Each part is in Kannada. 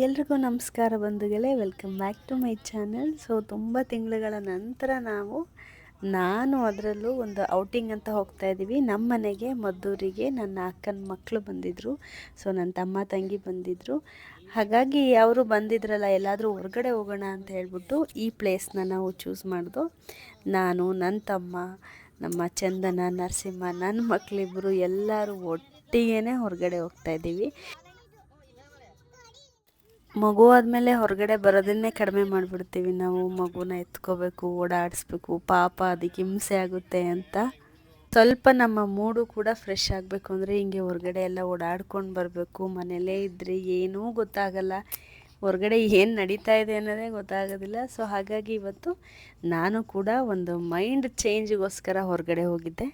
ಎಲ್ರಿಗೂ ನಮಸ್ಕಾರ ಬಂಧುಗಳೇ, welcome back to my channel. So ತುಂಬ ತಿಂಗಳುಗಳ ನಂತರ ನಾನು ಅದರಲ್ಲೂ ಒಂದು ಔಟಿಂಗ್ ಅಂತ ಹೋಗ್ತಾ ಇದ್ದೀವಿ. ನಮ್ಮ ಮನೆಗೆ ಮದ್ದೂರಿಗೆ ನನ್ನ ಅಕ್ಕನ ಮಕ್ಕಳು ಬಂದಿದ್ದರು. ಸೊ ನನ್ನ ತಮ್ಮ ತಂಗಿ ಬಂದಿದ್ದರು. ಹಾಗಾಗಿ ಅವರು ಬಂದಿದ್ರಲ್ಲ, ಎಲ್ಲಾದರೂ ಹೊರಗಡೆ ಹೋಗೋಣ ಅಂತ ಹೇಳ್ಬಿಟ್ಟು ಈ ಪ್ಲೇಸ್ನ ನಾವು ಚೂಸ್ ಮಾಡಿದ್ದು. ನಾನು, ನನ್ನ ತಮ್ಮ, ನಮ್ಮ ಚಂದನ, ನರಸಿಂಹ, ನನ್ನ ಮಕ್ಕಳಿಬ್ಬರು ಎಲ್ಲರೂ ಒಟ್ಟಿಗೆ ಹೊರಗಡೆ ಹೋಗ್ತಾ ಇದ್ದೀವಿ. ಮಗು ಆದಮೇಲೆ ಹೊರಗಡೆ ಬರೋದನ್ನೇ ಕಡಿಮೆ ಮಾಡಿಬಿಡ್ತೀವಿ ನಾವು. ಮಗುನ ಎತ್ಕೋಬೇಕು, ಓಡಾಡಿಸ್ಬೇಕು, ಪಾಪ ಅದಕ್ಕೆ ಹಿಂಸೆ ಆಗುತ್ತೆ ಅಂತ. ಸ್ವಲ್ಪ ನಮ್ಮ ಮೂಡು ಕೂಡ ಫ್ರೆಶ್ ಆಗಬೇಕು ಅಂದರೆ ಹಿಂಗೆ ಹೊರಗಡೆ ಎಲ್ಲ ಓಡಾಡ್ಕೊಂಡು ಬರಬೇಕು. ಮನೆಯಲ್ಲೇ ಇದ್ದರೆ ಏನೂ ಗೊತ್ತಾಗಲ್ಲ, ಹೊರಗಡೆ ಏನು ನಡೀತಾ ಇದೆ ಅನ್ನೋದೇ ಗೊತ್ತಾಗೋದಿಲ್ಲ. ಸೊ ಹಾಗಾಗಿ ಇವತ್ತು ನಾನು ಕೂಡ ಒಂದು ಮೈಂಡ್ ಚೇಂಜಿಗೋಸ್ಕರ ಹೊರಗಡೆ ಹೋಗಿದ್ದೆ.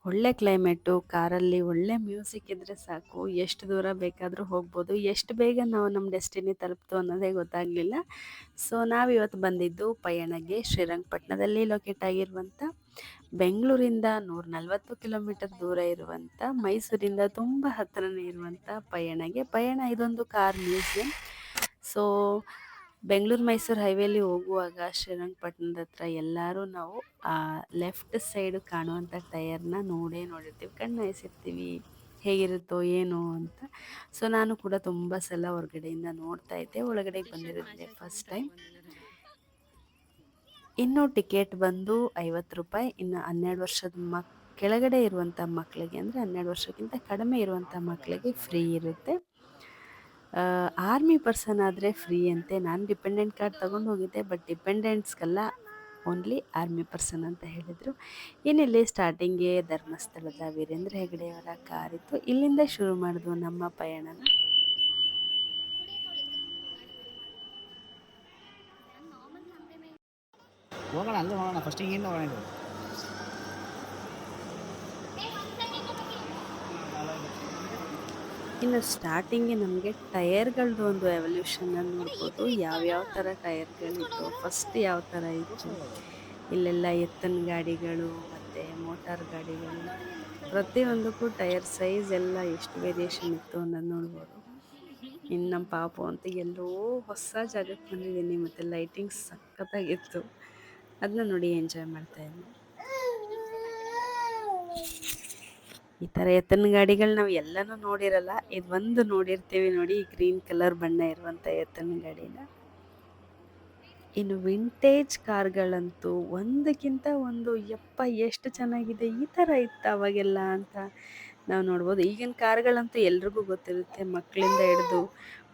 ಒಳ್ಳೆ ಕ್ಲೈಮೇಟು, ಕಾರಲ್ಲಿ ಒಳ್ಳೆ ಮ್ಯೂಸಿಕ್ ಇದ್ದರೆ ಸಾಕು, ಎಷ್ಟು ದೂರ ಬೇಕಾದರೂ ಹೋಗ್ಬೋದು. ಎಷ್ಟು ಬೇಗ ನಾವು ನಮ್ಮ ಡೆಸ್ಟಿನಿ ತಲುಪ್ತು ಅನ್ನೋದೇ ಗೊತ್ತಾಗಲಿಲ್ಲ. ಸೊ ನಾವಿವತ್ತು ಬಂದಿದ್ದು ಪಯಣಗೆ. ಶ್ರೀರಂಗಪಟ್ಟಣದಲ್ಲಿ ಲೊಕೇಟ್ ಆಗಿರುವಂಥ, ಬೆಂಗಳೂರಿಂದ 140 ಕಿಲೋಮೀಟರ್ ದೂರ ಇರುವಂಥ, ಮೈಸೂರಿಂದ ತುಂಬ ಹತ್ತಿರನೇ ಇರುವಂಥ ಪಯಣಗೆ. ಇದೊಂದು car museum. So Bengaluru Mysuru ಹೈವೇಲಿ ಹೋಗುವಾಗ ಶ್ರೀರಂಗಪಟ್ಟಣದ ಹತ್ರ ಎಲ್ಲರೂ ನಾವು ಲೆಫ್ಟ್ ಸೈಡು ಕಾಣುವಂಥ ಟಯರ್ನ ನೋಡಿರ್ತೀವಿ, ಕಣ್ಣಾಯಿಸಿರ್ತೀವಿ ಹೇಗಿರುತ್ತೋ ಏನೋ ಅಂತ. ಸೊ ನಾನು ಕೂಡ ತುಂಬ ಸಲ ಹೊರಗಡೆಯಿಂದ ನೋಡ್ತಾ ಇದ್ದೆ. ಒಳಗಡೆ ಬಂದಿರುತ್ತೆ ಫಸ್ಟ್ ಟೈಮ್. ಇನ್ನು ಟಿಕೆಟ್ ಬಂದು 50 ರೂಪಾಯಿ. ಇನ್ನು 12 ವರ್ಷದ ಕೆಳಗಡೆ ಇರುವಂಥ ಮಕ್ಕಳಿಗೆ, ಅಂದರೆ 12 ವರ್ಷಕ್ಕಿಂತ ಕಡಿಮೆ ಇರುವಂಥ ಮಕ್ಕಳಿಗೆ ಫ್ರೀ ಇರುತ್ತೆ. ಆರ್ಮಿ ಪರ್ಸನ್ ಆದರೆ ಫ್ರೀ ಅಂತೆ. ನಾನು ಡಿಪೆಂಡೆಂಟ್ ಕಾರ್ಡ್ ತೊಗೊಂಡು ಹೋಗಿದ್ದೆ, ಬಟ್ ಡಿಪೆಂಡೆಂಟ್ಸ್ಗೆಲ್ಲ ಓನ್ಲಿ ಆರ್ಮಿ ಪರ್ಸನ್ ಅಂತ ಹೇಳಿದರು. ಇನ್ನಿಲ್ಲಿ ಸ್ಟಾರ್ಟಿಂಗ್ಗೆ ಧರ್ಮಸ್ಥಳದ ವೀರೇಂದ್ರ ಹೆಗಡೆಯವರ ಕಾರಿತ್ತು. ಇಲ್ಲಿಂದ ಶುರು ಮಾಡಿದ್ವು ನಮ್ಮ ಪಯಣನ. ಹೋಗೋಣ, ಅಲ್ಲೂ ಹೋಗೋಣ, ಫಸ್ಟಿಗೆ ಏನು ಹೋಗೋಣ. ಇದು ಇನ್ನು ಸ್ಟಾರ್ಟಿಂಗ್ಗೆ ನಮಗೆ ಟಯರ್ಗಳದ್ದು ಒಂದು ಎವಲ್ಯೂಷನನ್ನು ನೋಡ್ಬೋದು. ಯಾವ್ಯಾವ ಥರ ಟಯರ್ಗಳಿತ್ತು, ಫಸ್ಟ್ ಯಾವ ಥರ ಇತ್ತು. ಇಲ್ಲೆಲ್ಲ ಎತ್ತಿನ ಗಾಡಿಗಳು ಮತ್ತು ಮೋಟಾರ್ ಗಾಡಿಗಳು, ಪ್ರತಿಯೊಂದಕ್ಕೂ ಟಯರ್ ಸೈಜ್ ಎಲ್ಲ ಎಷ್ಟು ವೇರಿಯೇಷನ್ ಇತ್ತು ಅನ್ನೋದು ನೋಡ್ಬೋದು. ಇನ್ನು ನಮ್ಮ ಪಾಪು ಅಂತ ಎಲ್ಲೋ ಹೊಸ ಜಾಗಕ್ಕೆ ಬಂದಿದ್ದೀನಿ, ಮತ್ತು ಲೈಟಿಂಗ್ಸ್ ಸಖತ್ತಾಗಿತ್ತು. ಅದನ್ನ ನೋಡಿ ಎಂಜಾಯ್ ಮಾಡ್ತಾಯಿದ್ವಿ. ಈ ಥರ ಎತ್ತಿನ ಗಾಡಿಗಳು ನಾವು ಎಲ್ಲನೂ ನೋಡಿರಲ್ಲ, ಇದು ಒಂದು ನೋಡಿರ್ತೀವಿ ನೋಡಿ, ಈ ಗ್ರೀನ್ ಕಲರ್ ಬಣ್ಣ ಇರುವಂಥ ಎತ್ತಿನ ಗಾಡಿನ. ಇನ್ನು ವಿಂಟೇಜ್ ಕಾರ್ಗಳಂತೂ ಒಂದಕ್ಕಿಂತ ಒಂದು, ಯಪ್ಪ ಎಷ್ಟು ಚೆನ್ನಾಗಿದೆ, ಈ ಥರ ಇತ್ತು ಅವಾಗೆಲ್ಲ ಅಂತ ನಾವು ನೋಡ್ಬೋದು. ಈಗಿನ ಕಾರ್ಗಳಂತೂ ಎಲ್ರಿಗೂ ಗೊತ್ತಿರುತ್ತೆ, ಮಕ್ಕಳಿಂದ ಹಿಡಿದು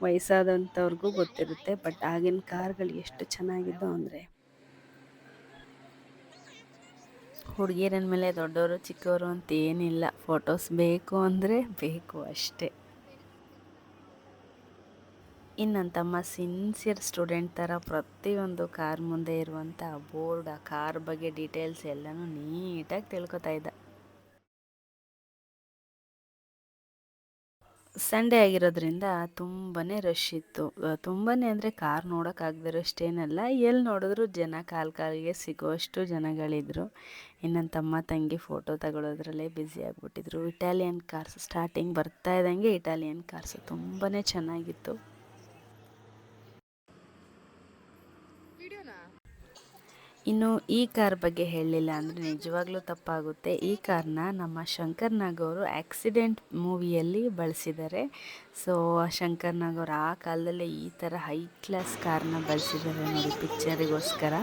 ವಯಸ್ಸಾದಂಥವ್ರಿಗೂ ಗೊತ್ತಿರುತ್ತೆ. ಬಟ್ ಆಗಿನ ಕಾರ್ಗಳು ಎಷ್ಟು ಚೆನ್ನಾಗಿದ್ದವು ಅಂದರೆ, ಹುಡುಗಿಯರ ಮೇಲೆ ದೊಡ್ಡವರು ಚಿಕ್ಕವರು ಅಂತ ಏನಿಲ್ಲ, ಫೋಟೋಸ್ ಬೇಕು ಅಂದರೆ ಬೇಕು ಅಷ್ಟೇ. ಇನ್ನು ನನ್ನ ತಮ್ಮ ಸಿನ್ಸಿಯರ್ ಸ್ಟೂಡೆಂಟ್ ಥರ ಪ್ರತಿಯೊಂದು ಕಾರ್ ಮುಂದೆ ಇರುವಂಥ ಬೋರ್ಡ್, ಆ ಕಾರ್ ಬಗ್ಗೆ ಡೀಟೇಲ್ಸ್ ಎಲ್ಲನೂ ನೀಟಾಗಿ ತಿಳ್ಕೊತಾ ಇದ್ದ. ಸಂಡೇ ಆಗಿರೋದ್ರಿಂದ ತುಂಬಾ ರಶ್ ಇತ್ತು. ತುಂಬಾ ಅಂದರೆ ಕಾರ್ ನೋಡೋಕ್ಕಾಗದಿರೋಷ್ಟೇನಲ್ಲ, ಎಲ್ಲಿ ನೋಡಿದ್ರು ಜನ ಕಾಲಿಗೆ ಸಿಗೋಷ್ಟು ಜನಗಳಿದ್ರು. ಇನ್ನು ನನ್ನ ತಮ್ಮ ತಂಗಿ ಫೋಟೋ ತಗೊಳ್ಳೋದ್ರಲ್ಲೇ ಬ್ಯುಸಿ ಆಗಿಬಿಟ್ಟಿದ್ರು. ಇಟಾಲಿಯನ್ ಕಾರ್ಸ್ ಸ್ಟಾರ್ಟಿಂಗ್ ಬರ್ತಾ ಇದ್ದಂಗೆ, ಇಟಾಲಿಯನ್ ಕಾರ್ಸ್ ತುಂಬಾ ಚೆನ್ನಾಗಿತ್ತು. ಇನ್ನು ಈ ಕಾರ್ ಬಗ್ಗೆ ಹೇಳಲಿಲ್ಲ ಅಂದರೆ ನಿಜವಾಗ್ಲೂ ತಪ್ಪಾಗುತ್ತೆ. ಈ ಕಾರ್ನ ನಮ್ಮ ಶಂಕರ್ ನಾಗ್ ಅವರು ಆಕ್ಸಿಡೆಂಟ್ ಮೂವಿಯಲ್ಲಿ ಬಳಸಿದ್ದಾರೆ. ಸೊ ಶಂಕರ್ ನಾಗ್ ಅವರು ಆ ಕಾಲದಲ್ಲೇ ಈ ಥರ ಹೈ ಕ್ಲಾಸ್ ಕಾರ್ನ ಬಳಸಿದ್ದಾರೆ ನೋಡಿ, ಪಿಕ್ಚರಿಗೋಸ್ಕರ.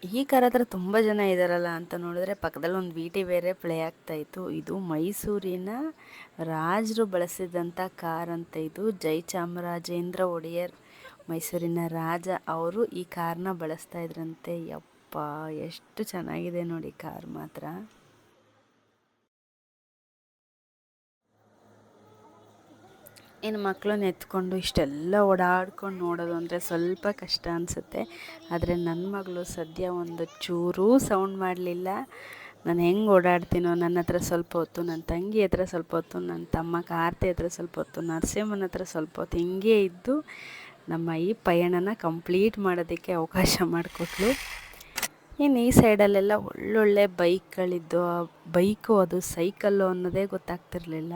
ಈ ಕಾರ್ ಹತ್ರ ತುಂಬ ಜನ ಇದ್ದಾರಲ್ಲ ಅಂತ ನೋಡಿದ್ರೆ ಪಕ್ಕದಲ್ಲಿ ಒಂದು VT ಬೇರೆ ಪ್ಲೇ ಆಗ್ತಾಯಿತ್ತು. ಇದು ಮೈಸೂರಿನ ರಾಜರು ಬಳಸಿದಂಥ ಕಾರ್ ಅಂತ. ಇದು ಜಯಚಾಮರಾಜೇಂದ್ರ ಒಡೆಯರ್, ಮೈಸೂರಿನ ರಾಜ, ಅವರು ಈ ಕಾರ್ನ ಬಳಸ್ತಾ ಇದ್ರಂತೆ. ಯಪ್ಪ ಎಷ್ಟು ಚೆನ್ನಾಗಿದೆ ನೋಡಿ ಕಾರ್ ಮಾತ್ರ. ಇನ್ನು ಮಕ್ಕಳನ್ನ ಎತ್ಕೊಂಡು ಇಷ್ಟೆಲ್ಲ ಓಡಾಡ್ಕೊಂಡು ನೋಡೋದು ಅಂದರೆ ಸ್ವಲ್ಪ ಕಷ್ಟ ಅನಿಸುತ್ತೆ. ಆದರೆ ನನ್ನ ಮಗಳು ಸದ್ಯ ಒಂದು ಚೂರೂ ಸೌಂಡ್ ಮಾಡಲಿಲ್ಲ. ನಾನು ಹೆಂಗೆ ಓಡಾಡ್ತೀನೋ, ನನ್ನ ಹತ್ರ ಸ್ವಲ್ಪ ಹೊತ್ತು, ನನ್ನ ತಂಗಿ ಹತ್ರ ಸ್ವಲ್ಪ ಹೊತ್ತು, ನನ್ನ ತಮ್ಮ ಕಾರ್ತಿ ಹತ್ರ ಸ್ವಲ್ಪ ಹೊತ್ತು, ನರಸಿಂಹನ ಹತ್ರ ಸ್ವಲ್ಪ ಹೊತ್ತು ಹಿಂಗೆ ಇದ್ದು ನಮ್ಮ ಈ ಪಯಣನ ಕಂಪ್ಲೀಟ್ ಮಾಡೋದಕ್ಕೆ ಅವಕಾಶ ಮಾಡಿಕೊಟ್ಲು. ಇನ್ನು ಈ ಸೈಡಲ್ಲೆಲ್ಲ ಒಳ್ಳೊಳ್ಳೆ ಬೈಕ್ಗಳಿದ್ದು, ಬೈಕು ಅದು ಸೈಕಲ್ಲು ಅನ್ನೋದೇ ಗೊತ್ತಾಗ್ತಿರ್ಲಿಲ್ಲ.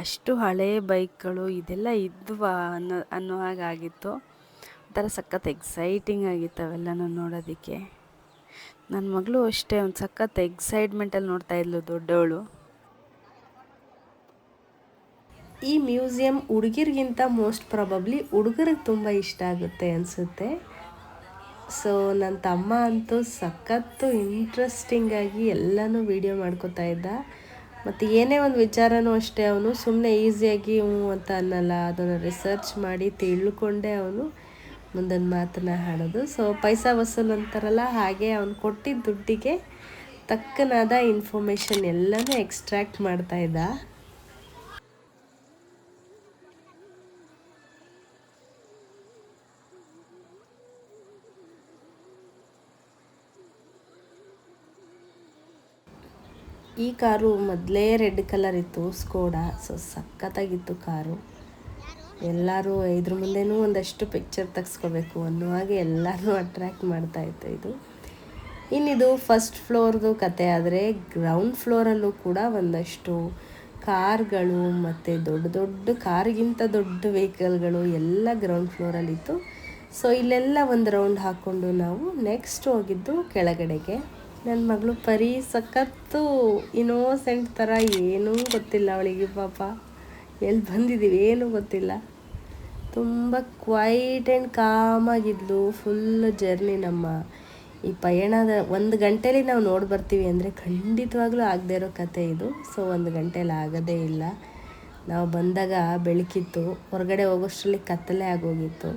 ಅಷ್ಟು ಹಳೆಯ ಬೈಕ್ಗಳು ಇದೆಲ್ಲ ಇದ್ವಾ ಅನ್ನೋ ಹಾಗಾಗಿತ್ತು. ಒಂಥರ ಸಖತ್ ಎಕ್ಸೈಟಿಂಗ್ ಆಗಿತ್ತು ಅವೆಲ್ಲನೂ ನೋಡೋದಕ್ಕೆ. ನನ್ನ ಮಗಳು ಅಷ್ಟೇ ಒಂದು ಸಖತ್ ಎಕ್ಸೈಟ್ಮೆಂಟಲ್ಲಿ ನೋಡ್ತಾ ಇದ್ಲು ದೊಡ್ಡವಳು. ಈ ಮ್ಯೂಸಿಯಂ ಹುಡುಗಿರಿಗಿಂತ ಮೋಸ್ಟ್ ಪ್ರಾಬಬ್ಲಿ ಹುಡುಗರಿಗೆ ತುಂಬ ಇಷ್ಟ ಆಗುತ್ತೆ ಅನಿಸುತ್ತೆ. ಸೊ ನನ್ನ ತಮ್ಮ ಅಂತೂ ಸಖತ್ತು ಇಂಟ್ರೆಸ್ಟಿಂಗಾಗಿ ಎಲ್ಲನೂ ವೀಡಿಯೋ ಮಾಡ್ಕೋತಾ ಇದ್ದ. ಮತ್ತು ಏನೇ ಒಂದು ವಿಚಾರನೂ ಅಷ್ಟೇ ಅವನು ಸುಮ್ಮನೆ ಈಸಿಯಾಗಿ ಅಂತ ಅನ್ನಲ್ಲ, ಅದನ್ನು ರಿಸರ್ಚ್ ಮಾಡಿ ತಿಳ್ಕೊಂಡೇ ಅವನು ಮುಂದಿನ ಮಾತನ್ನ ಹಾಡೋದು. ಸೊ ಪೈಸಾ ವಸೂಲ್ ಅಂತಾರಲ್ಲ, ಹಾಗೆ ಅವನು ಕೊಟ್ಟಿದ್ದ ದುಡ್ಡಿಗೆ ತಕ್ಕನಾದ ಇನ್ಫಾರ್ಮೇಷನ್ ಎಲ್ಲನೂ ಎಕ್ಸ್ಟ್ರಾಕ್ಟ್ ಮಾಡ್ತಾ ಇದ್ದ. ಈ ಕಾರು ಮೊದಲೇ ರೆಡ್ ಕಲರ್ ಇತ್ತು, ಸ್ಕೋಡಾ. ಸೊ ಸಖತ್ತಾಗಿತ್ತು ಕಾರು. ಎಲ್ಲರೂ ಇದ್ರ ಮುಂದೆನೂ ಒಂದಷ್ಟು ಪಿಕ್ಚರ್ ತೆಗೆಸ್ಕೋಬೇಕು ಅನ್ನೋ ಹಾಗೆ ಎಲ್ಲರೂ ಅಟ್ರ್ಯಾಕ್ಟ್ ಮಾಡ್ತಾಯಿತ್ತು ಇದು. ಇನ್ನಿದು ಫಸ್ಟ್ ಫ್ಲೋರ್ದು ಕತೆ. ಆದರೆ ಗ್ರೌಂಡ್ ಫ್ಲೋರಲ್ಲೂ ಕೂಡ ಒಂದಷ್ಟು ಕಾರ್ಗಳು ಮತ್ತು ದೊಡ್ಡ ದೊಡ್ಡ ಕಾರಿಗಿಂತ ದೊಡ್ಡ ವೆಹಿಕಲ್ಗಳು ಎಲ್ಲ ಗ್ರೌಂಡ್ ಫ್ಲೋರಲ್ಲಿತ್ತು. ಸೊ ಇಲ್ಲೆಲ್ಲ ಒಂದು ರೌಂಡ್ ಹಾಕ್ಕೊಂಡು ನಾವು ನೆಕ್ಸ್ಟ್ ಹೋಗಿದ್ದು ಕೆಳಗಡೆಗೆ. ನನ್ನ ಮಗಳು ಪರಿ ಸಖತ್ತು ಇನೋಸೆಂಟ್ ಥರ, ಏನೂ ಗೊತ್ತಿಲ್ಲ ಅವಳಿಗೆ ಪಾಪ, ಎಲ್ಲಿ ಬಂದಿದ್ದೀವಿ ಏನೂ ಗೊತ್ತಿಲ್ಲ. ತುಂಬ ಕ್ವೈಟ್ ಆ್ಯಂಡ್ ಕಾಮಾಗಿದ್ಲು ಫುಲ್ ಜರ್ನಿ. ನಮ್ಮ ಈ ಪಯಣದ 1 ಗಂಟೇಲಿ ನಾವು ನೋಡಿ ಬರ್ತೀವಿ ಅಂದರೆ ಖಂಡಿತವಾಗ್ಲೂ ಆಗದೇ ಇರೋ ಕತೆ ಇದು. ಸೊ 1 ಗಂಟೇಲಿ ಆಗೋದೇ ಇಲ್ಲ. ನಾವು ಬಂದಾಗ ಬೆಳಕಿತ್ತು, ಹೊರಗಡೆ ಹೋಗೋಷ್ಟರಲ್ಲಿ ಕತ್ತಲೆ ಆಗೋಗಿತ್ತು,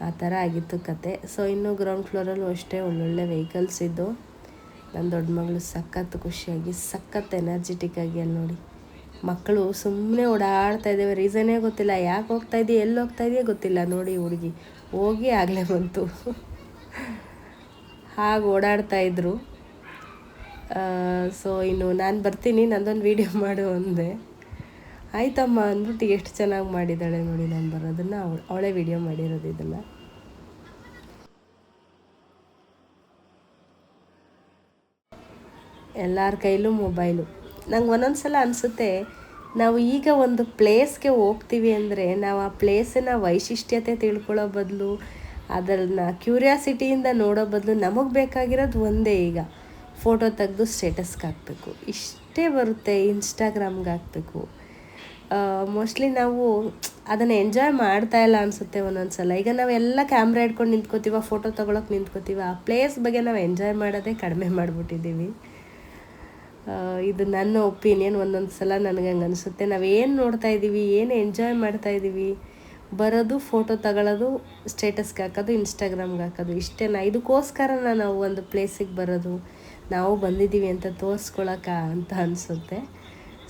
ಆ ಥರ ಆಗಿತ್ತು ಕತೆ. ಸೊ ಇನ್ನೂ ಗ್ರೌಂಡ್ ಫ್ಲೋರಲ್ಲೂ ಅಷ್ಟೇ ಒಳ್ಳೊಳ್ಳೆ ವೆಹಿಕಲ್ಸ್ ಇದ್ದು. ನನ್ನ ದೊಡ್ಡ ಮಗಳು ಸಖತ್ತು ಖುಷಿಯಾಗಿ ಸಖತ್ ಎನರ್ಜೆಟಿಕ್ ಆಗಿ, ಅಲ್ಲಿ ನೋಡಿ ಮಕ್ಕಳು ಸುಮ್ಮನೆ ಓಡಾಡ್ತಾ ಇದ್ದೇವೆ, ರೀಸನ್ನೇ ಗೊತ್ತಿಲ್ಲ, ಯಾಕೆ ಹೋಗ್ತಾಯಿದ್ದೀವಿ ಎಲ್ಲಿ ಹೋಗ್ತಾಯಿದೆಯೇ ಗೊತ್ತಿಲ್ಲ. ನೋಡಿ ಹುಡುಗಿ ಹೋಗಿ ಆಗಲೇ ಬಂತು, ಹಾಗೆ ಓಡಾಡ್ತಾಯಿದ್ರು. ಸೊ ಇನ್ನು ನಾನು ಬರ್ತೀನಿ, ನಂದೊಂದು ವೀಡಿಯೋ ಮಾಡು ಅಂದೆ. ಆಯ್ತಮ್ಮ ಅಂದ್ಬಿಟ್ಟು ಎಷ್ಟು ಚೆನ್ನಾಗಿ ಮಾಡಿದ್ದಾಳೆ ನೋಡಿ. ನಾನು ಬರೋದನ್ನು ಅವಳೇ ವೀಡಿಯೋ ಮಾಡಿರೋದು ಇದನ್ನು. ಎಲ್ಲರ ಕೈಲೂ ಮೊಬೈಲು. ನಂಗೆ ಒಂದೊಂದು ಸಲ ಅನಿಸುತ್ತೆ, ನಾವು ಈಗ ಒಂದು ಪ್ಲೇಸ್ಗೆ ಹೋಗ್ತೀವಿ ಅಂದರೆ ನಾವು ಆ ಪ್ಲೇಸಿನ ವೈಶಿಷ್ಟ್ಯತೆ ತಿಳ್ಕೊಳ್ಳೋ ಬದಲು, ಅದನ್ನು ಕ್ಯೂರಿಯಾಸಿಟಿಯಿಂದ ನೋಡೋ ಬದಲು ನಮಗೆ ಬೇಕಾಗಿರೋದು ಒಂದೇ, ಈಗ ಫೋಟೋ ತೆಗೆದು ಸ್ಟೇಟಸ್ಗೆ ಹಾಕಬೇಕು, ಇಷ್ಟೇ ಬರುತ್ತೆ. ಇನ್ಸ್ಟಾಗ್ರಾಮ್ಗೆ ಹಾಕಬೇಕು. ಮೋಸ್ಟ್ಲಿ ನಾವು ಅದನ್ನು ಎಂಜಾಯ್ ಮಾಡ್ತಾಯಿಲ್ಲ ಅನಿಸುತ್ತೆ ಒಂದೊಂದು ಸಲ. ಈಗ ನಾವೆಲ್ಲ ಕ್ಯಾಮ್ರಾ ಹಿಡ್ಕೊಂಡು ನಿಂತ್ಕೋತೀವ, ಫೋಟೋ ತೊಗೊಳಕ್ಕೆ ನಿಂತ್ಕೋತೀವ, ಆ ಪ್ಲೇಸ್ ಬಗ್ಗೆ ನಾವು ಎಂಜಾಯ್ ಮಾಡೋದೇ ಕಡಿಮೆ ಮಾಡಿಬಿಟ್ಟಿದ್ದೀವಿ. ಇದು ನನ್ನ ಒಪಿನಿಯನ್. ಒಂದೊಂದು ಸಲ ನನಗೆ ಹಂಗೆ ಅನಿಸುತ್ತೆ, ನಾವೇನು ನೋಡ್ತಾ ಇದ್ದೀವಿ, ಏನು ಎಂಜಾಯ್ ಮಾಡ್ತಾಯಿದ್ದೀವಿ, ಬರೋದು ಫೋಟೋ ತಗೊಳ್ಳೋದು, ಸ್ಟೇಟಸ್ಗೆ ಹಾಕೋದು, ಇನ್ಸ್ಟಾಗ್ರಾಮ್ಗೆ ಹಾಕೋದು, ಇಷ್ಟೇನಾ? ಇದಕ್ಕೋಸ್ಕರನ ನಾವು ಒಂದು ಪ್ಲೇಸಿಗೆ ಬರೋದು, ನಾವು ಬಂದಿದ್ದೀವಿ ಅಂತ ತೋರಿಸ್ಕೊಳಕ್ಕ ಅಂತ ಅನಿಸುತ್ತೆ.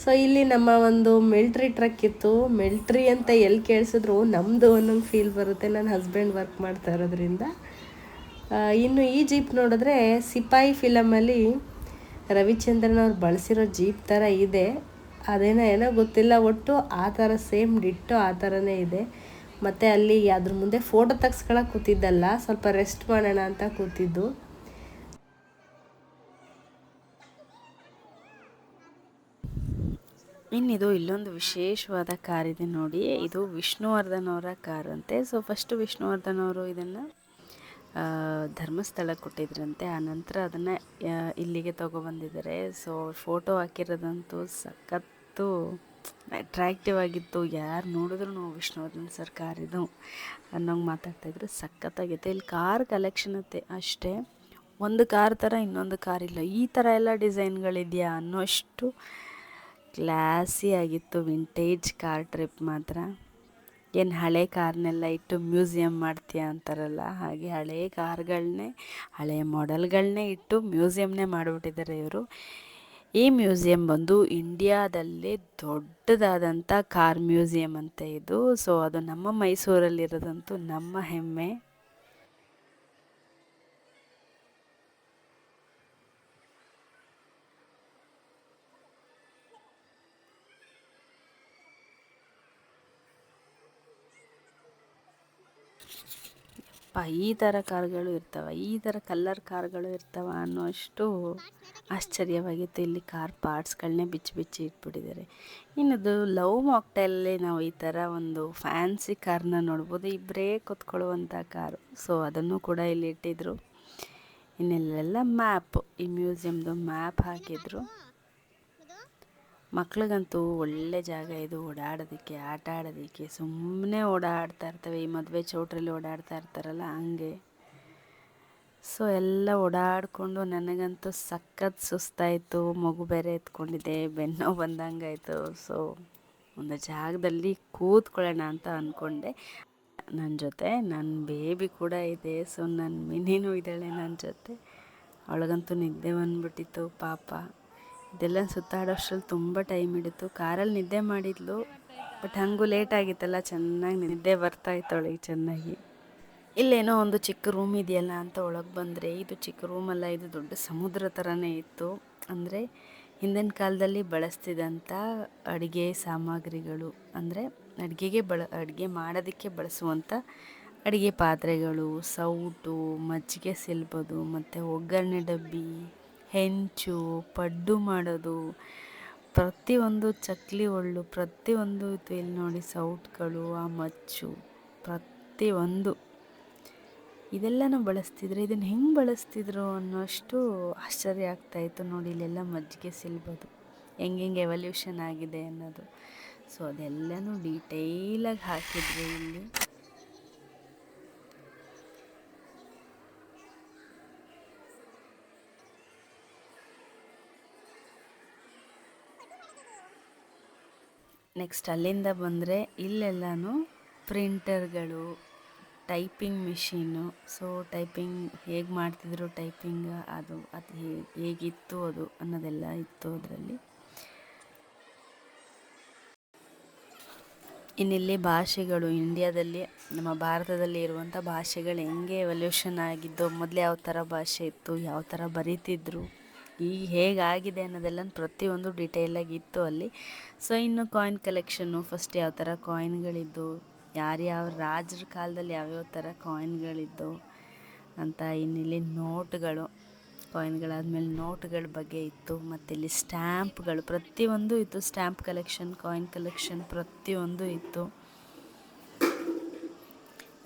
ಸೊ ಇಲ್ಲಿ ನಮ್ಮ ಒಂದು ಮಿಲ್ಟ್ರಿ ಟ್ರಕ್ ಇತ್ತು. ಮಿಲ್ಟ್ರಿ ಅಂತ ಎಲ್ಲಿ ಕೇಳಿಸಿದ್ರು ನಮ್ಮದು ಅನ್ನೋಂಗೆ ಫೀಲ್ ಬರುತ್ತೆ, ನನ್ನ ಹಸ್ಬೆಂಡ್ ವರ್ಕ್ ಮಾಡ್ತಾ ಇರೋದ್ರಿಂದ. ಇನ್ನು ಈ ಜೀಪ್ ನೋಡಿದ್ರೆ ಸಿಪಾಯಿ ಫಿಲಮಲ್ಲಿ ರವಿಚಂದ್ರನ್ ಅವ್ರು ಬಳಸಿರೋ ಜೀಪ್ ಥರ ಇದೆ. ಏನೋ ಗೊತ್ತಿಲ್ಲ, ಒಟ್ಟು ಆ ಥರ ಸೇಮ್ ಡಿಟ್ಟೋ ಆ ಥರನೇ ಇದೆ. ಮತ್ತು ಅಲ್ಲಿ ಅದ್ರ ಮುಂದೆ ಫೋಟೋ ತೆಗ್ಸ್ಕೊಳಕ್ಕೆ ಕೂತಿದ್ದಲ್ಲ, ಸ್ವಲ್ಪ ರೆಸ್ಟ್ ಮಾಡೋಣ ಅಂತ ಕೂತಿದ್ದು. ಇನ್ನಿದು ಇಲ್ಲೊಂದು ವಿಶೇಷವಾದ ಕಾರಿದೆ ನೋಡಿ. ಇದು ವಿಷ್ಣುವರ್ಧನ್ ಅವರ ಕಾರ್ ಅಂತೆ. ಸೊ ಫಸ್ಟು ವಿಷ್ಣುವರ್ಧನ್ ಅವರು ಇದನ್ನು ಧರ್ಮಸ್ಥಳಕ್ಕೆ ಕೊಟ್ಟಿದ್ರಂತೆ, ಆನಂತರ ಅದನ್ನು ಇಲ್ಲಿಗೆ ತೊಗೊಬಂದಿದ್ದಾರೆ. ಸೊ ಫೋಟೋ ಹಾಕಿರೋದಂತೂ ಸಖತ್ತು ಅಟ್ರ್ಯಾಕ್ಟಿವ್ ಆಗಿತ್ತು. ಯಾರು ನೋಡಿದ್ರು ವಿಷ್ಣುವರ್ಧನ್ ಸರ್ ಕಾರ್ ಇದು ಅನ್ನೋಂಗೆ ಮಾತಾಡ್ತಾಯಿದ್ರು. ಸಖತ್ತಾಗಿತ್ತು. ಇಲ್ಲಿ ಕಾರ್ ಕಲೆಕ್ಷನ್ ಅಷ್ಟೇ, ಒಂದು ಕಾರ್ ಥರ ಇನ್ನೊಂದು ಕಾರ್ ಇಲ್ಲ, ಈ ಥರ ಎಲ್ಲ ಡಿಸೈನ್ಗಳಿದೆಯಾ ಅನ್ನೋಷ್ಟು ಕ್ಲಾಸಿ ಆಗಿತ್ತು. ವಿಂಟೇಜ್ ಕಾರ್ ಟ್ರಿಪ್ ಮಾತ್ರ. ಏನು ಹಳೆ ಕಾರ್ನೆಲ್ಲ ಇಟ್ಟು ಮ್ಯೂಸಿಯಮ್ ಮಾಡ್ತೀಯಾ ಅಂತಾರಲ್ಲ, ಹಾಗೆ ಹಳೆ ಕಾರ್ಗಳನ್ನೇ, ಹಳೆಯ ಮಾಡೆಲ್ಗಳನ್ನೇ ಇಟ್ಟು ಮ್ಯೂಸಿಯಮ್ನೇ ಮಾಡಿಬಿಟ್ಟಿದ್ದಾರೆ ಇವರು. ಈ ಮ್ಯೂಸಿಯಂ ಬಂದು ಇಂಡಿಯಾದಲ್ಲೇ ದೊಡ್ಡದಾದಂಥ ಕಾರ್ ಮ್ಯೂಸಿಯಂ ಅಂತ ಇದು. ಸೊ ಅದು ನಮ್ಮ ಮೈಸೂರಲ್ಲಿರೋದಂತೂ ನಮ್ಮ ಹೆಮ್ಮೆ. ಈ ಥರ ಕಾರ್ಗಳು ಇರ್ತವೆ, ಈ ಥರ ಕಲ್ಲರ್ ಕಾರ್ಗಳು ಇರ್ತವೆ ಅನ್ನೋಷ್ಟು ಆಶ್ಚರ್ಯವಾಗಿತ್ತು. ಇಲ್ಲಿ ಕಾರ್ ಪಾರ್ಟ್ಸ್ಗಳನ್ನೇ ಬಿಚ್ಚಿ ಬಿಚ್ಚಿ ಇಟ್ಬಿಟ್ಟಿದ್ದಾರೆ. ಇನ್ನದು ಲವ್ ಮಾಕ್ಟೈಲಲ್ಲಿ ನಾವು ಈ ಥರ ಒಂದು ಫ್ಯಾನ್ಸಿ ಕಾರ್ನ ನೋಡ್ಬೋದು, ಇಬ್ಬರೇ ಕೂತ್ಕೊಳ್ಳುವಂಥ ಕಾರು. ಸೊ ಅದನ್ನು ಕೂಡ ಇಲ್ಲಿ ಇಟ್ಟಿದ್ರು. ಇನ್ನೆಲ್ಲೆಲ್ಲ ಮ್ಯಾಪ್, ಈ ಮ್ಯೂಸಿಯಮ್ದು ಮ್ಯಾಪ್ ಹಾಕಿದ್ರು. ಮಕ್ಳಿಗಂತೂ ಒಳ್ಳೆ ಜಾಗ ಇದು, ಓಡಾಡೋದಕ್ಕೆ, ಆಟ ಆಡೋದಕ್ಕೆ. ಸುಮ್ಮನೆ ಓಡಾಡ್ತಾ ಇರ್ತವೆ, ಈ ಮದುವೆ ಚೌಟ್ರಲ್ಲಿ ಓಡಾಡ್ತಾ ಇರ್ತಾರಲ್ಲ ಹಂಗೆ. ಸೊ ಎಲ್ಲ ಓಡಾಡಿಕೊಂಡು ನನಗಂತೂ ಸಖತ್ ಸುಸ್ತಾಯಿತು. ಮಗು ಬೇರೆ ಎತ್ಕೊಂಡಿದ್ದೆ, ಬೆನ್ನೋ ಬಂದಂಗಾಯಿತು. ಸೊ ಒಂದು ಜಾಗದಲ್ಲಿ ಕೂತ್ಕೊಳ್ಳೋಣ ಅಂತ ಅಂದ್ಕೊಂಡೆ. ನನ್ನ ಜೊತೆ ನನ್ನ ಬೇಬಿ ಕೂಡ ಇದೆ. ಸೊ ನನ್ನ ಮಿನಿನೂ ಇದ್ದಾಳೆ ನನ್ನ ಜೊತೆ. ಅವಳಿಗಂತೂ ನಿದ್ದೆ ಬಂದ್ಬಿಟ್ಟಿತ್ತು ಪಾಪ. ಇದೆಲ್ಲ ಸುತ್ತಾಡೋಷ್ಟ್ರಲ್ಲಿ ತುಂಬ ಟೈಮ್ ಹಿಡಿತು. ಕಾರಲ್ಲಿ ನಿದ್ದೆ ಮಾಡಿದ್ಲು, ಬಟ್ ಹಾಗೂ ಲೇಟ್ ಆಗಿತ್ತಲ್ಲ, ಚೆನ್ನಾಗಿ ನಿದ್ದೆ ಬರ್ತಾಯಿತ್ತು ಅವಳಿಗೆ ಚೆನ್ನಾಗಿ. ಇಲ್ಲೇನೋ ಒಂದು ಚಿಕ್ಕ ರೂಮ್ ಇದೆಯಲ್ಲ ಅಂತ ಒಳಗೆ ಬಂದರೆ, ಇದು ಚಿಕ್ಕ ರೂಮಲ್ಲ, ಇದು ದೊಡ್ಡ ಸಮುದ್ರ ಥರನೇ ಇತ್ತು. ಅಂದರೆ ಹಿಂದಿನ ಕಾಲದಲ್ಲಿ ಬಳಸ್ತಿದ್ದಂಥ ಅಡುಗೆ ಸಾಮಗ್ರಿಗಳು, ಅಂದರೆ ಅಡುಗೆ ಮಾಡೋದಕ್ಕೆ ಬಳಸುವಂಥ ಅಡುಗೆ ಪಾತ್ರೆಗಳು, ಸೌಟು, ಮಜ್ಜಿಗೆ ಸಿಲ್ಬೋದು, ಮತ್ತು ಒಗ್ಗರಣೆ ಡಬ್ಬಿ, ಹೆಂಚು, ಪಡ್ಡು ಮಾಡೋದು, ಪ್ರತಿಯೊಂದು ಚಕ್ಲಿ ಒಳ್ಳು, ಪ್ರತಿಯೊಂದು ಇತ್ತು ಇಲ್ಲಿ ನೋಡಿ. ಸೌಟ್ಗಳು, ಆ ಮಚ್ಚು, ಪ್ರತಿಯೊಂದು ಇದೆಲ್ಲನೂ ಬಳಸ್ತಿದ್ರು. ಇದನ್ನು ಹೆಂಗೆ ಬಳಸ್ತಿದ್ರು ಅನ್ನೋಷ್ಟು ಆಶ್ಚರ್ಯ ಆಗ್ತಾಯಿತ್ತು ನೋಡಿ. ಇಲ್ಲೆಲ್ಲ ಮಜ್ಜಿಗೆ ಸಿಲ್ಬೋದು, ಹೆಂಗೆ ಎವಲ್ಯೂಷನ್ ಆಗಿದೆ ಅನ್ನೋದು. ಸೊ ಅದೆಲ್ಲನೂ ಡೀಟೇಲಾಗಿ ಹಾಕಿದ್ರು ಇಲ್ಲಿ. ನೆಕ್ಸ್ಟ್ ಅಲ್ಲಿಂದ ಬಂದರೆ ಇಲ್ಲೆಲ್ಲನೂ ಪ್ರಿಂಟರ್ಗಳು, ಟೈಪಿಂಗ್ ಮಿಷಿನ್ನು. ಸೊ ಟೈಪಿಂಗ್ ಹೇಗೆ ಮಾಡ್ತಿದ್ರು, ಟೈಪಿಂಗ್ ಅದು ಹೇಗಿತ್ತು ಅದು ಅನ್ನೋದೆಲ್ಲ ಇತ್ತು ಅದರಲ್ಲಿ. ಇನ್ನಿಲ್ಲಿ ಭಾಷೆಗಳು, ಇಂಡಿಯಾದಲ್ಲಿ ನಮ್ಮ ಭಾರತದಲ್ಲಿ ಇರುವಂಥ ಭಾಷೆಗಳು ಹೆಂಗೆ ಎವಲ್ಯೂಷನ್ ಆಗಿದ್ದು, ಮೊದಲು ಯಾವ ಥರ ಭಾಷೆ ಇತ್ತು, ಯಾವ ಥರ ಬರೀತಿದ್ರು, ಈಗ ಹೇಗಾಗಿದೆ ಅನ್ನೋದೆಲ್ಲ ಪ್ರತಿಯೊಂದು ಡೀಟೇಲಾಗಿ ಇತ್ತು ಅಲ್ಲಿ. ಸೊ ಇನ್ನು ಕಾಯಿನ್ ಕಲೆಕ್ಷನ್ನು, ಫಸ್ಟ್ ಯಾವ ಥರ ಕಾಯಿನ್ಗಳಿದ್ದು, ಯಾರ್ಯಾವ ರಾಜರ ಕಾಲದಲ್ಲಿ ಯಾವ್ಯಾವ ಥರ ಕಾಯಿನ್ಗಳಿದ್ದು ಅಂತ. ಇನ್ನಿಲ್ಲಿ ನೋಟ್ಗಳು, ಕಾಯಿನ್ಗಳಾದಮೇಲೆ ನೋಟ್ಗಳ ಬಗ್ಗೆ ಇತ್ತು. ಮತ್ತು ಇಲ್ಲಿ ಸ್ಟ್ಯಾಂಪ್ಗಳು ಪ್ರತಿಯೊಂದು ಇತ್ತು. ಸ್ಟ್ಯಾಂಪ್ ಕಲೆಕ್ಷನ್, ಕಾಯಿನ್ ಕಲೆಕ್ಷನ್ ಪ್ರತಿಯೊಂದು ಇತ್ತು.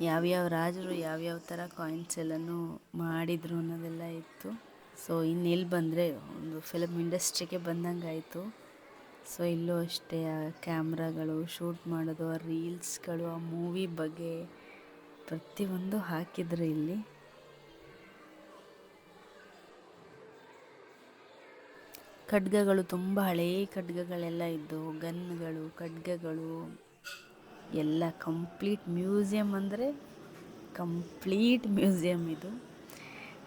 ಯಾವ್ಯಾವ ರಾಜರು ಯಾವ್ಯಾವ ಥರ ಕಾಯಿನ್ಸ್ ಎಲ್ಲನೂ ಮಾಡಿದರು ಅನ್ನೋದೆಲ್ಲ ಇತ್ತು. ಸೊ ಇನ್ನೆಲ್ಲಿ ಬಂದರೆ ಒಂದು ಫಿಲಮ್ ಇಂಡಸ್ಟ್ರಿಗೆ ಬಂದಂಗಾಯಿತು. ಸೊ ಇಲ್ಲೂ ಅಷ್ಟೇ ಕ್ಯಾಮ್ರಾಗಳು, ಶೂಟ್ ಮಾಡೋದು, ಆ ರೀಲ್ಸ್ಗಳು, ಆ ಮೂವಿ ಬಗ್ಗೆ ಪ್ರತಿಯೊಂದು ಹಾಕಿದ್ರು ಇಲ್ಲಿ. ಖಡ್ಗಗಳು, ತುಂಬ ಹಳೆಯ ಖಡ್ಗಗಳೆಲ್ಲ ಇದ್ದು, ಗನ್ಗಳು, ಖಡ್ಗಗಳು ಎಲ್ಲ ಕಂಪ್ಲೀಟ್ ಮ್ಯೂಸಿಯಂ ಅಂದರೆ ಕಂಪ್ಲೀಟ್ ಮ್ಯೂಸಿಯಂ ಇದು.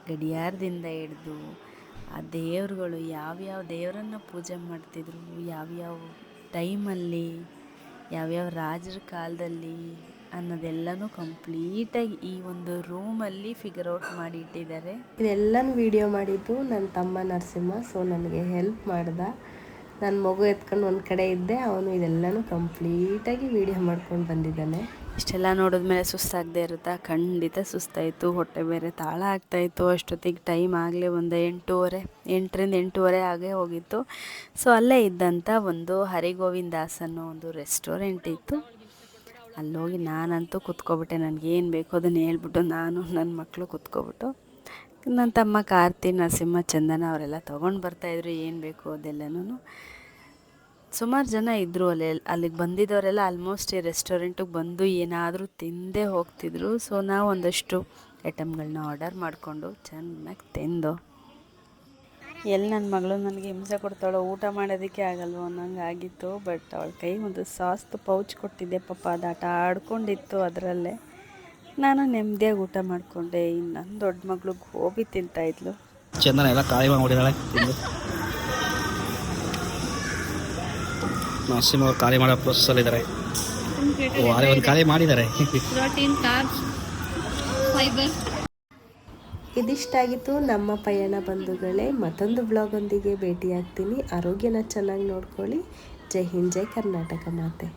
ಗಡಿಯಾರದಿಂದ ಹಿಡ್ದು ಆ ದೇವರುಗಳು, ಯಾವ್ಯಾವ ದೇವರನ್ನು ಪೂಜೆ ಮಾಡ್ತಿದ್ರು, ಯಾವ್ಯಾವ ಟೈಮಲ್ಲಿ, ಯಾವ್ಯಾವ ರಾಜರ ಕಾಲದಲ್ಲಿ ಅನ್ನೋದೆಲ್ಲನೂ ಕಂಪ್ಲೀಟಾಗಿ ಈ ಒಂದು ರೂಮಲ್ಲಿ ಫಿಗರ್ ಔಟ್ ಮಾಡಿ ಇಟ್ಟಿದ್ದಾರೆ. ಇದೆಲ್ಲನೂ ವಿಡಿಯೋ ಮಾಡಿದ್ದು ನನ್ನ ತಮ್ಮ ನರಸಿಂಹ. ಸೊ ನನಗೆ ಹೆಲ್ಪ್ ಮಾಡ್ದ. ನನ್ನ ಮಗು ಎತ್ಕೊಂಡು ಒಂದು ಕಡೆ ಇದ್ದೆ, ಅವನು ಇದೆಲ್ಲನೂ ಕಂಪ್ಲೀಟಾಗಿ ವಿಡಿಯೋ ಮಾಡ್ಕೊಂಡು ಬಂದಿದ್ದಾನೆ. ಇಷ್ಟೆಲ್ಲ ನೋಡಿದ್ಮೇಲೆ ಸುಸ್ತಾಗದೇ ಇರುತ್ತಾ? ಖಂಡಿತ ಸುಸ್ತಾಯಿತು. ಹೊಟ್ಟೆ ಬೇರೆ ತಾಳ ಆಗ್ತಾಯಿತ್ತು. ಅಷ್ಟೊತ್ತಿಗೆ ಟೈಮ್ ಆಗಲೇ ಒಂದು 8:30 8:30 ಆಗೇ ಹೋಗಿತ್ತು. ಸೊ ಅಲ್ಲೇ ಇದ್ದಂಥ ಒಂದು ಹರಿಗೋವಿಂದಾಸ್ ಅನ್ನೋ ಒಂದು ರೆಸ್ಟೋರೆಂಟ್ ಇತ್ತು. ಅಲ್ಲೋಗಿ ನಾನಂತೂ ಕುತ್ಕೊಬಿಟ್ಟೆ. ನನಗೇನು ಬೇಕು ಅದನ್ನು ಹೇಳ್ಬಿಟ್ಟು ನಾನು ನನ್ನ ಮಕ್ಕಳು ಕುತ್ಕೊಬಿಟ್ಟು, ನನ್ನ ತಮ್ಮ ಕಾರ್ತಿ, ನರಸಿಂಹ, ಚಂದನ ಅವರೆಲ್ಲ ತೊಗೊಂಡು ಬರ್ತಾಯಿದ್ರು ಏನು ಬೇಕು ಅದೆಲ್ಲನೂ. ಸುಮಾರು ಜನ ಇದ್ದರು ಅಲ್ಲಿಗೆ ಬಂದಿದ್ದವರೆಲ್ಲ. ಆಲ್ಮೋಸ್ಟ್ ಈ ರೆಸ್ಟೋರೆಂಟಿಗೆ ಬಂದು ಏನಾದರೂ ತಿಂದೇ ಹೋಗ್ತಿದ್ರು. ಸೊ ನಾವು ಒಂದಷ್ಟು ಐಟಮ್ಗಳನ್ನ ಆರ್ಡರ್ ಮಾಡಿಕೊಂಡು ಚೆನ್ನಾಗಿ ತಿಂದು, ಎಲ್ಲಿ ನನ್ನ ಮಗಳು ನನಗೆ ಹಿಂಸೆ ಕೊಡ್ತಾಳೋ, ಊಟ ಮಾಡೋದಕ್ಕೆ ಆಗಲ್ವೋ ಅನ್ನೋಂಗೆ ಆಗಿತ್ತು. ಬಟ್ ಅವಳ ಕೈ ಒಂದು ಸಾಸ್ದು ಪೌಚ್ ಕೊಟ್ಟಿದ್ದೆ, ಪಾಪ ಅದು ಆಟ ಆಡ್ಕೊಂಡಿತ್ತು ಅದರಲ್ಲೇ. ನಾನು ನೆಮ್ಮದಿಯಾಗಿ ಊಟ ಮಾಡಿಕೊಂಡೆ. ಇನ್ನು ನನ್ನ ದೊಡ್ಡ ಮಗಳು ಗೋಬಿ ತಿಂತಾಯಿದ್ಲು. ಚಂದನ ಎಲ್ಲ ಕಾಳಿ ಮಾಡಿದಾಳೆ. ನರಸಿಂಹ ಅವ್ರು ಖಾಲಿ ಮಾಡೋ ಪ್ರೋಸೆಸ್ಸಲ್ಲಿದ್ದಾರೆ. ಅದೇ ಒಂದು ಖಾಲಿ ಮಾಡಿದ್ದಾರೆ. Protein, carbs, fibre. ಇದಿಷ್ಟಾಗಿತ್ತು ನಮ್ಮ ಪಯಣ ಬಂಧುಗಳೇ. ಮತ್ತೊಂದು ಬ್ಲಾಗೊಂದಿಗೆ ಭೇಟಿಯಾಗ್ತೀನಿ. ಆರೋಗ್ಯನ ಚೆನ್ನಾಗಿ ನೋಡ್ಕೊಳ್ಳಿ. ಜೈ ಹಿಂದ್, ಜೈ ಕರ್ನಾಟಕ ಮಾತೆ.